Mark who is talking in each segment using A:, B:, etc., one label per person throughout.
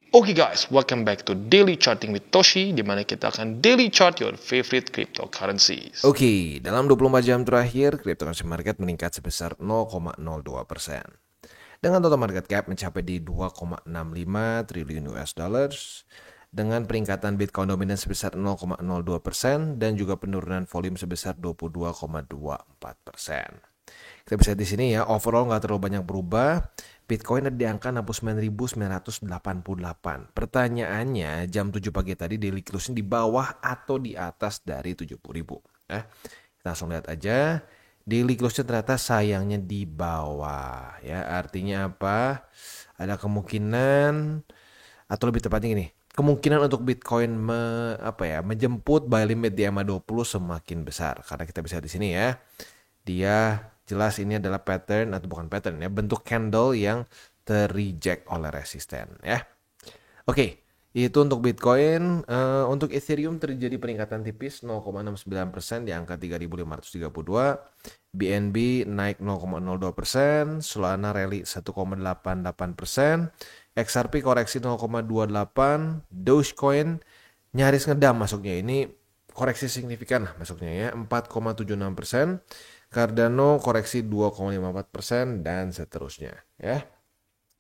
A: Oke guys, welcome back to Daily Charting with Toshi, di mana kita akan daily chart your favorite cryptocurrencies.
B: Oke, dalam 24 jam terakhir, cryptocurrency market meningkat sebesar 0,02%. Dengan total market cap mencapai di 2,65 triliun US dollars, dengan peningkatan Bitcoin dominan sebesar 0,02% dan juga penurunan volume sebesar 22,24%. Kita bisa di sini ya, overall nggak terlalu banyak berubah. Bitcoin ada di angka 69.988. Pertanyaannya, jam 7 pagi tadi daily closing di bawah atau di atas dari 70.000. Kita langsung lihat aja. Daily closing ternyata sayangnya di bawah. Ya, artinya apa? Ada kemungkinan, atau lebih tepatnya gini, kemungkinan untuk Bitcoin menjemput buy limit di EMA 20 semakin besar. Karena kita bisa di sini ya, dia jelas ini adalah pattern atau bukan pattern ya, bentuk candle yang terreject oleh resisten ya. Oke, itu untuk Bitcoin. Untuk Ethereum terjadi peningkatan tipis 0,69% di angka 3.532. BNB naik 0,02%, Solana rally 1,88%, XRP koreksi 0,28%, Dogecoin nyaris ngedam masuknya. Ini koreksi signifikan lah masuknya ya, 4,76%. Cardano koreksi 2,54% dan seterusnya ya.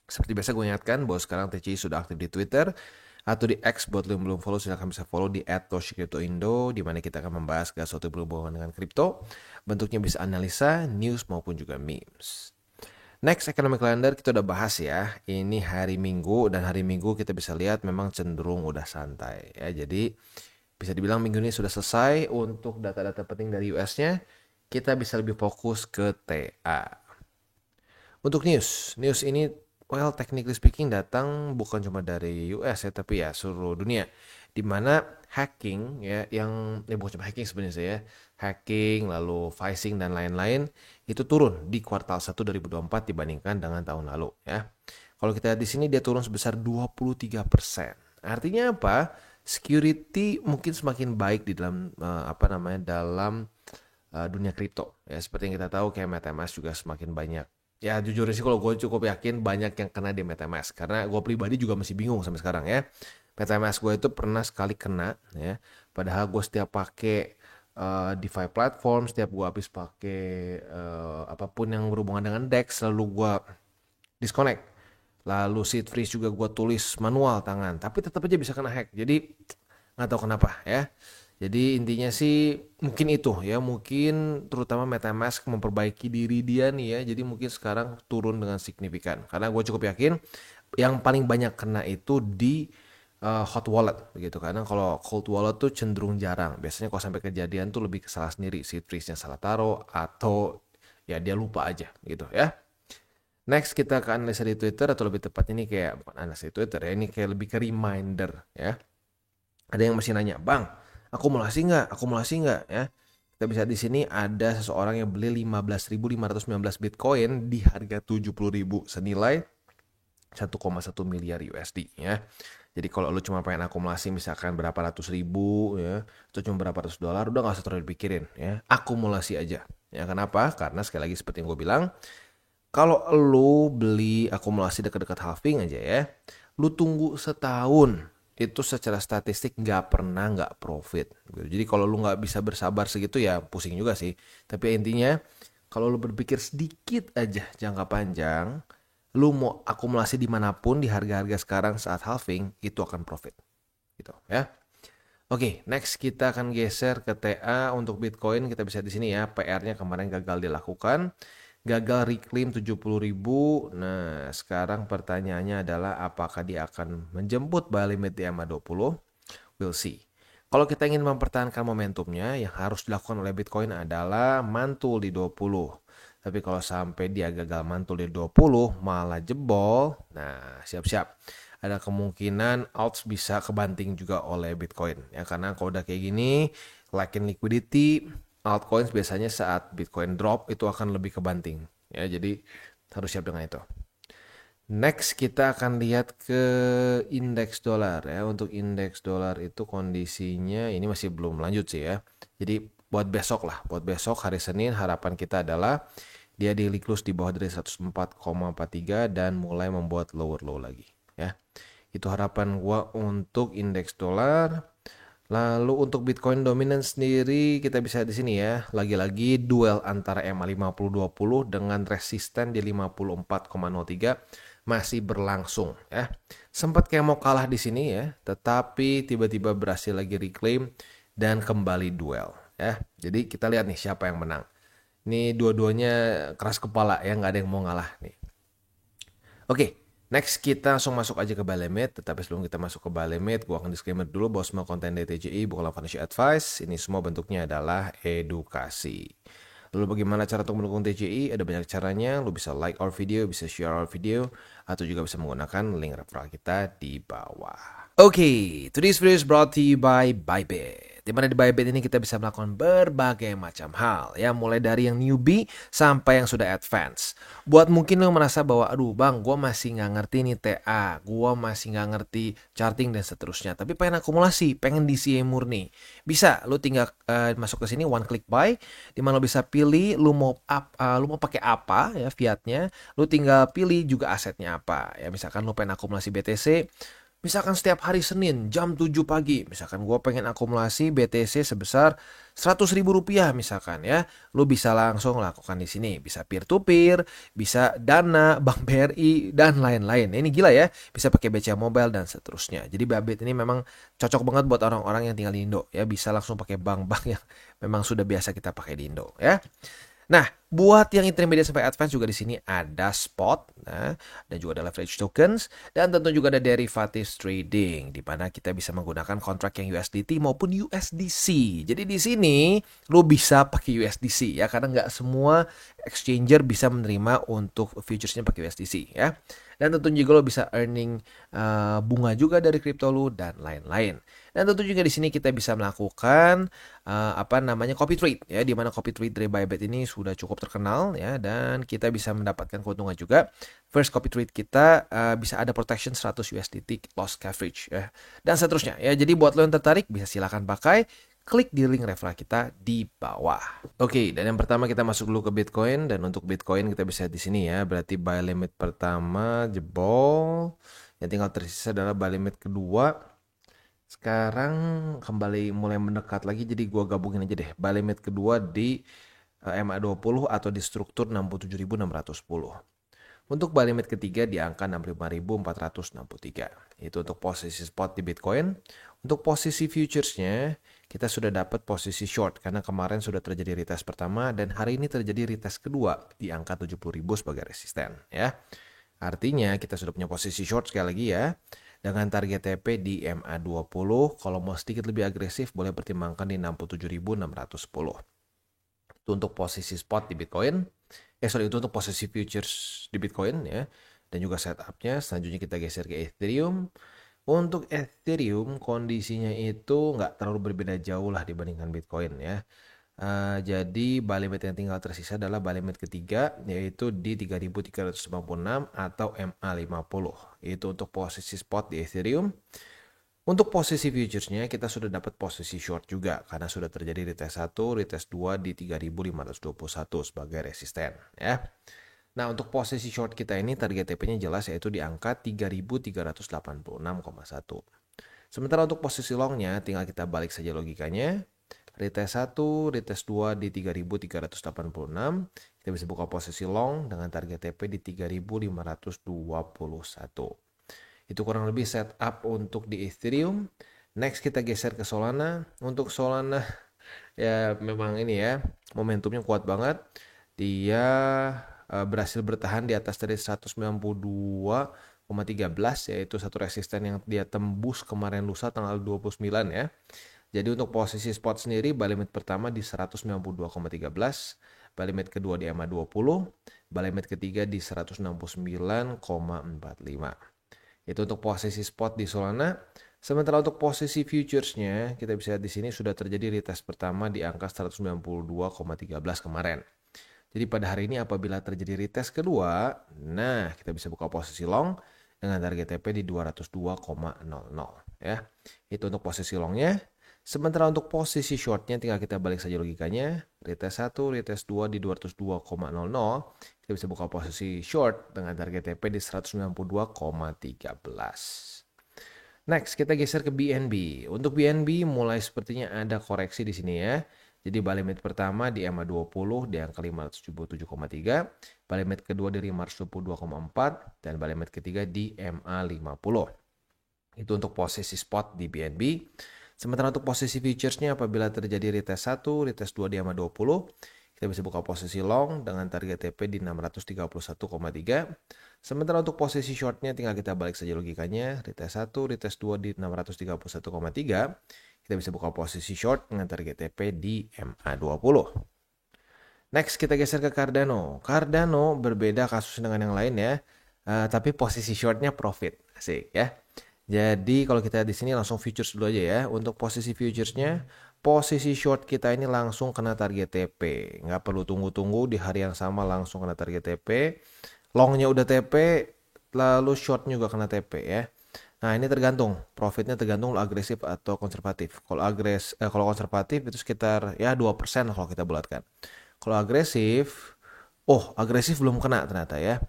B: Seperti biasa gue ingatkan bahwa sekarang TCI sudah aktif di Twitter atau di X. Buat lo yang belum follow silahkan bisa follow di @toshicryptoindo, di mana kita akan membahas segala sesuatu yang berhubungan dengan kripto. Bentuknya bisa analisa, news maupun juga memes. Next, economic calendar kita udah bahas ya. Ini hari Minggu, dan hari Minggu kita bisa lihat memang cenderung udah santai ya. Jadi bisa dibilang minggu ini sudah selesai untuk data-data penting dari US-nya. Kita bisa lebih fokus ke TA. Untuk news ini technically speaking datang bukan cuma dari US ya, tapi ya seluruh dunia. Di mana hacking ya, yang bukan cuma hacking sebenarnya ya, hacking lalu phishing dan lain-lain itu turun di kuartal 1 2024 dibandingkan dengan tahun lalu ya. Kalau kita lihat di sini dia turun sebesar 23%. Artinya apa? Security mungkin semakin baik di dalam dalam dunia kripto ya. Seperti yang kita tahu kayak MetaMask juga semakin banyak. Ya jujur sih kalau gue cukup yakin banyak yang kena di MetaMask, karena gue pribadi juga masih bingung sampai sekarang ya. MetaMask gue itu pernah sekali kena ya, padahal gue setiap pakai DeFi platform, setiap gue habis pakai apapun yang berhubungan dengan DEX selalu gue disconnect. Lalu seed freeze juga gue tulis manual tangan, tapi tetap aja bisa kena hack. Jadi nggak tahu kenapa ya. Jadi intinya sih mungkin itu ya, mungkin terutama MetaMask memperbaiki diri dia nih ya. Jadi mungkin sekarang turun dengan signifikan. Karena gue cukup yakin yang paling banyak kena itu di hot wallet begitu. Karena kalau cold wallet tuh cenderung jarang. Biasanya kalau sampai kejadian tuh lebih ke salah sendiri, seed freeze-nya salah taruh atau ya dia lupa aja gitu ya. Next kita ke analisa di Twitter, atau lebih tepat ini kayak bukan analisa di Twitter ya, ini kayak lebih ke reminder ya. Ada yang masih nanya, "Bang, akumulasi nggak ya?" Kita bisa di sini ada seseorang yang beli 15.519 Bitcoin di harga 70.000 senilai 1,1 miliar USD ya. Jadi kalau lu cuma pengen akumulasi misalkan berapa ratus ribu ya, atau cuma berapa ratus dolar, udah nggak usah terlalu dipikirin ya. Akumulasi aja. Ya kenapa? Karena sekali lagi seperti yang gue bilang, kalau lu beli akumulasi dekat-dekat halving aja ya, lu tunggu setahun, itu secara statistik nggak pernah nggak profit. Jadi kalau lu nggak bisa bersabar segitu ya pusing juga sih. Tapi intinya kalau lu berpikir sedikit aja jangka panjang, lu mau akumulasi dimanapun di harga-harga sekarang saat halving itu akan profit. Gitu ya. Oke, next kita akan geser ke TA untuk Bitcoin. Kita bisa di sini ya, PR-nya kemarin gagal dilakukan. Gagal reclaim 70.000. Nah, sekarang pertanyaannya adalah apakah dia akan menjemput buy limit di EMA 20? We'll see. Kalau kita ingin mempertahankan momentumnya, yang harus dilakukan oleh Bitcoin adalah mantul di 20. Tapi kalau sampai dia gagal mantul di 20, malah jebol, nah siap-siap. Ada kemungkinan alts bisa kebanting juga oleh Bitcoin. Ya, karena kalau udah kayak gini, like liquidity, altcoins biasanya saat Bitcoin drop itu akan lebih kebanting. Ya, jadi harus siap dengan itu. Next kita akan lihat ke indeks dolar ya. Untuk indeks dolar itu kondisinya ini masih belum lanjut sih ya. Jadi buat besok hari Senin harapan kita adalah dia daily close di bawah dari 104,43 dan mulai membuat lower low lagi ya. Itu harapan gua untuk indeks dolar. Lalu untuk Bitcoin dominance sendiri kita bisa di sini ya. Lagi-lagi duel antara EMA 50-20 dengan resisten di 54,03 masih berlangsung ya. Sempat kayak mau kalah di sini ya, tetapi tiba-tiba berhasil lagi reclaim dan kembali duel ya. Jadi kita lihat nih siapa yang menang. Ini dua-duanya keras kepala ya, nggak ada yang mau ngalah nih. Oke, next kita langsung masuk aja ke buy limit. Tetapi sebelum kita masuk ke buy limit, gua akan disclaimer dulu bahwa semua konten DTJI bukanlah financial advice. Ini semua bentuknya adalah edukasi. Lalu bagaimana cara untuk mendukung TJI? Ada banyak caranya. Lu bisa like our video, bisa share our video, atau juga bisa menggunakan link referral kita di bawah. Oke, today's video is brought to you by Bybit. Di mana di Bybit ini kita bisa melakukan berbagai macam hal, ya, mulai dari yang newbie sampai yang sudah advance. Buat mungkin lo merasa bahwa, aduh bang, gue masih nggak ngerti nih TA, gue masih nggak ngerti charting dan seterusnya, tapi pengen akumulasi, pengen DCA murni. Bisa, lo tinggal masuk ke sini one click buy, di mana lo bisa pilih lo mau pakai apa ya fiatnya, lo tinggal pilih juga asetnya apa. Ya misalkan lo pengen akumulasi BTC. Misalkan setiap hari Senin jam 7 pagi, misalkan gue pengen akumulasi BTC sebesar 100 ribu rupiah misalkan ya, lu bisa langsung lakukan di sini. Bisa peer to peer, bisa Dana, Bank BRI dan lain-lain. Ini gila ya, bisa pakai BCA Mobile dan seterusnya. Jadi Bybit ini memang cocok banget buat orang-orang yang tinggal di Indo ya, bisa langsung pakai bank-bank yang memang sudah biasa kita pakai di Indo ya. Nah, buat yang intermediate sampai advance juga di sini ada spot, nah, dan juga ada leverage tokens, dan tentu juga ada derivatives trading, di mana kita bisa menggunakan kontrak yang USDT maupun USDC. Jadi di sini lo bisa pakai USDC ya, karena nggak semua exchanger bisa menerima untuk futuresnya pakai USDC ya. Dan tentu juga lo bisa earning bunga juga dari kripto lo dan lain-lain. Dan tentu juga di sini kita bisa melakukan copy trade ya, di mana copy trade dari Bybit ini sudah cukup terkenal ya, dan kita bisa mendapatkan keuntungan juga. First copy trade kita bisa ada protection 100 USDT loss coverage ya, dan seterusnya ya. Jadi buat lo yang tertarik bisa silakan pakai, klik di link referral kita di bawah. Oke, dan yang pertama kita masuk dulu ke Bitcoin, dan untuk Bitcoin kita bisa di sini ya. Berarti buy limit pertama jebol. Yang tinggal tersisa adalah buy limit kedua. Sekarang kembali mulai mendekat lagi, jadi gua gabungin aja deh. Buy limit kedua di MA20 atau di struktur 67.610. Untuk buy limit ketiga di angka 65.463. Itu untuk posisi spot di Bitcoin. Untuk posisi futuresnya kita sudah dapat posisi short karena kemarin sudah terjadi retest pertama dan hari ini terjadi retest kedua di angka 70.000 sebagai resisten ya. Artinya kita sudah punya posisi short sekali lagi ya, dengan target TP di MA20. Kalau mau sedikit lebih agresif boleh pertimbangkan di 67.610. Itu untuk posisi spot di Bitcoin. Itu untuk posisi futures di Bitcoin ya. Dan juga setupnya. Selanjutnya kita geser ke Ethereum. Untuk Ethereum kondisinya itu nggak terlalu berbeda jauh lah dibandingkan Bitcoin ya. Jadi buy limit yang tinggal tersisa adalah buy limit ketiga, yaitu di 3.356 atau MA50. Itu untuk posisi spot di Ethereum. Untuk posisi futuresnya kita sudah dapat posisi short juga karena sudah terjadi retest 1, retest 2 di 3.521 sebagai resisten ya. Nah, untuk posisi short kita ini target TP-nya jelas yaitu di angka 3.386,1. Sementara untuk posisi longnya tinggal kita balik saja logikanya. Retest 1, retest 2 di 3.386. Kita bisa buka posisi long dengan target TP di 3.521. Itu kurang lebih setup untuk di Ethereum. Next kita geser ke Solana. Untuk Solana ya memang ini ya, momentumnya kuat banget. Dia berhasil bertahan di atas dari 192,13, yaitu satu resisten yang dia tembus kemarin lusa tanggal 29 ya. Jadi untuk posisi spot sendiri buy limit pertama di 192,13, buy limit kedua di MA20, buy limit ketiga di 169,45. Itu untuk posisi spot di Solana. Sementara untuk posisi futuresnya kita bisa lihat di sini sudah terjadi retest pertama di angka 192,13 kemarin. Jadi pada hari ini apabila terjadi retest kedua, nah kita bisa buka posisi long dengan target TP di 202,00 ya. Itu untuk posisi longnya. Sementara untuk posisi shortnya tinggal kita balik saja logikanya. Retest 1, retest 2 di 202,00. Kita bisa buka posisi short dengan target TP di 192,13. Next, kita geser ke BNB. Untuk BNB mulai sepertinya ada koreksi di sini ya. Jadi buy limit pertama di MA20 di angka 577,3, buy limit kedua di 522,4, dan buy limit ketiga di MA50. Itu untuk posisi spot di BNB. Sementara untuk posisi futuresnya apabila terjadi retest 1, retest 2 di MA20, kita bisa buka posisi long dengan target TP di 631,3. Sementara untuk posisi shortnya tinggal kita balik saja logikanya. Retest 1, retest 2 di 631,3. Kita bisa buka posisi short dengan target TP di MA20. Next kita geser ke Cardano. Cardano berbeda kasusnya dengan yang lain ya. Tapi posisi shortnya profit. Asik ya. Jadi kalau kita di sini langsung futures dulu aja ya. Untuk posisi futuresnya, posisi short kita ini langsung kena target TP. Nggak perlu tunggu-tunggu, di hari yang sama langsung kena target TP. Longnya udah TP, lalu short juga kena TP ya. Nah ini tergantung, profitnya tergantung lo agresif atau konservatif. Kalau konservatif itu sekitar ya 2% kalau kita bulatkan. Kalau agresif, agresif belum kena ternyata ya.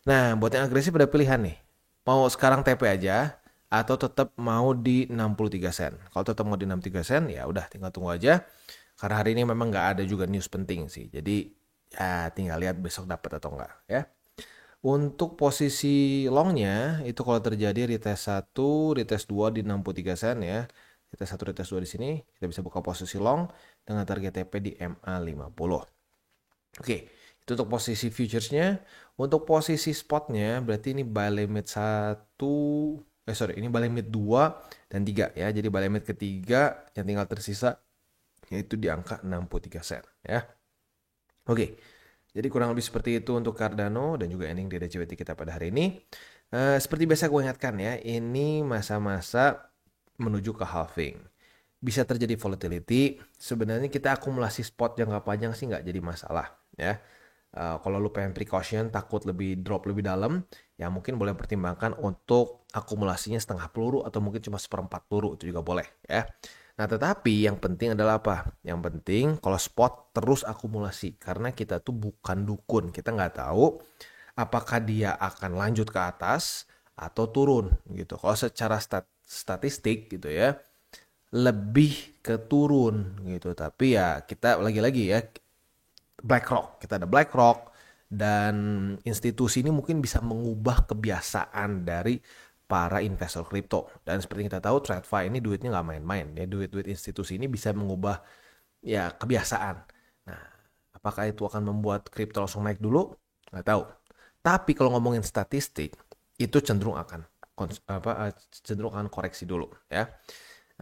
B: Nah buat yang agresif ada pilihan nih. Mau sekarang TP aja, atau tetap mau di 63 sen. Kalau tetap mau di 63 sen, ya udah tinggal tunggu aja. Karena hari ini memang nggak ada juga news penting sih. Jadi ya tinggal lihat besok dapat atau enggak ya. Untuk posisi longnya itu kalau terjadi retest 1, retest 2 di 63 sen ya. Retest 1, retest 2 di sini kita bisa buka posisi long dengan target TP di MA50. Oke, itu untuk posisi futuresnya. Untuk posisi spotnya berarti ini buy limit 1, ini buy limit 2 dan 3 ya. Jadi buy limit ketiga yang tinggal tersisa yaitu di angka 63 sen ya. Oke. Jadi kurang lebih seperti itu untuk Cardano dan juga ending di DCWT kita pada hari ini. Seperti biasa gue ingatkan ya, ini masa-masa menuju ke halving. Bisa terjadi volatility. Sebenarnya kita akumulasi spot jangka panjang sih nggak jadi masalah ya. Kalau lu pengen precaution, takut lebih drop lebih dalam, ya mungkin boleh pertimbangkan untuk akumulasinya setengah peluru atau mungkin cuma seperempat peluru, itu juga boleh ya. Nah tetapi yang penting adalah apa? Yang penting kalau spot terus akumulasi, karena kita tuh bukan dukun, kita nggak tahu apakah dia akan lanjut ke atas atau turun gitu. Kalau secara statistik gitu ya, lebih ke turun gitu. Tapi ya kita lagi-lagi ya, BlackRock, kita ada BlackRock dan institusi ini mungkin bisa mengubah kebiasaan dari para investor kripto. Dan seperti kita tahu TradFi ini duitnya nggak main-main ya, duit-duit institusi ini bisa mengubah ya kebiasaan. Nah, apakah itu akan membuat kripto langsung naik dulu? Nggak tahu. Tapi kalau ngomongin statistik itu cenderung akan koreksi dulu ya.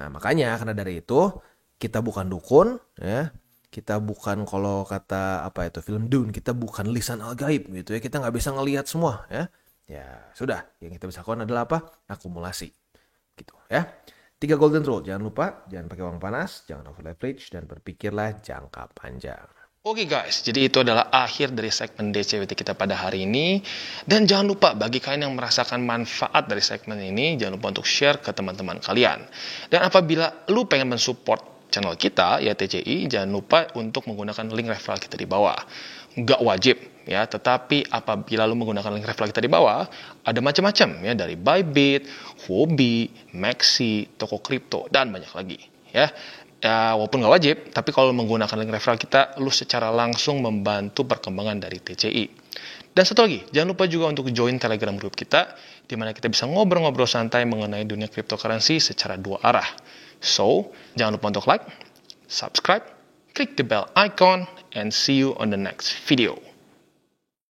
B: Nah, makanya karena dari itu kita bukan dukun ya. Kita bukan, kalau kata film Dune, kita bukan lisan al-gaib gitu ya. Kita nggak bisa ngelihat semua ya. Ya sudah, yang kita bisa lakukan adalah apa? Akumulasi gitu ya. 3 golden rule, jangan lupa, jangan pakai uang panas, jangan over leverage, dan berpikirlah jangka panjang.
A: Oke guys, jadi itu adalah akhir dari segmen DCWT kita pada hari ini. Dan jangan lupa, bagi kalian yang merasakan manfaat dari segmen ini, jangan lupa untuk share ke teman-teman kalian. Dan apabila lu pengen mensupport channel kita, ya TCI, jangan lupa untuk menggunakan link referral kita di bawah. Nggak wajib ya, tetapi apabila lu menggunakan link referral kita di bawah, ada macam-macam ya, dari Bybit, Huobi, Maxi, toko kripto, dan banyak lagi ya. Ya, walaupun nggak wajib, tapi kalau menggunakan link referral kita, lu secara langsung membantu perkembangan dari TCI. Dan satu lagi, jangan lupa juga untuk join Telegram group kita, di mana kita bisa ngobrol-ngobrol santai mengenai dunia cryptocurrency secara 2 arah. So, jangan lupa untuk like, subscribe, click the bell icon, and see you on the next video.